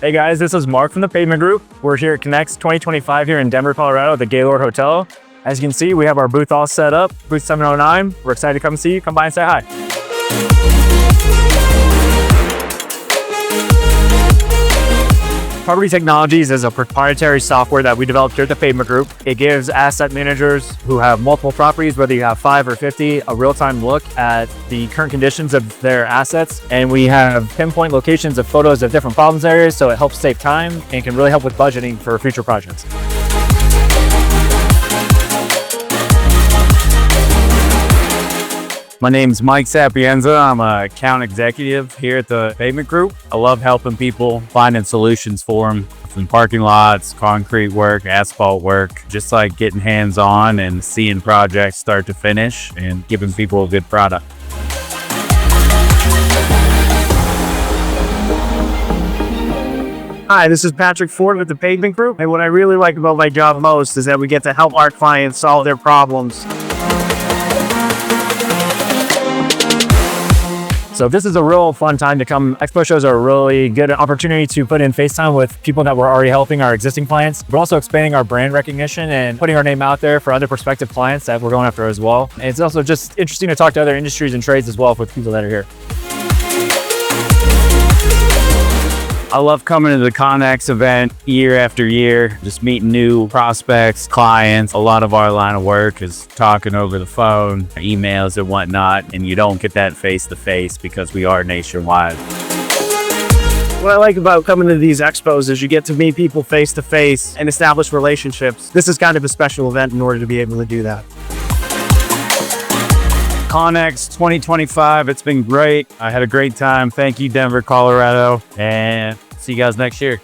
Hey guys, this is Mark from the Pavement Group. We're here at Connex 2025 here in Denver, Colorado at the Gaylord Hotel. As you can see, we have our booth all set up, booth 709. We're excited to come see you. Come by and say hi. Property Technologies is a proprietary software that we developed here at the Pavement Group. It gives asset managers who have multiple properties, whether you have 5 or 50, a real-time look at the current conditions of their assets. And we have pinpoint locations of photos of different problems areas, so it helps save time and can really help with budgeting for future projects. My name's Mike Sapienza. I'm an account executive here at the Pavement Group. I love helping people, finding solutions for them in parking lots, concrete work, asphalt work, just like getting hands-on and seeing projects start to finish and giving people a good product. Hi, this is Patrick Ford with the Pavement Group. And what I really like about my job most is that we get to help our clients solve their problems. So this is a real fun time to come. Expo shows are a really good opportunity to put in FaceTime with people that we're already helping our existing clients, but also expanding our brand recognition and putting our name out there for other prospective clients that we're going after as well. And it's also just interesting to talk to other industries and trades as well with people that are here. I love coming to the Connex event year after year, just meeting new prospects, clients. A lot of our line of work is talking over the phone, emails and whatnot, and you don't get that face-to-face because we are nationwide. What I like about coming to these expos is you get to meet people face to face and establish relationships. This is kind of a special event in order to be able to do that. Connex 2025, it's been great. I had a great time. Thank you, Denver, Colorado, and see you guys next year.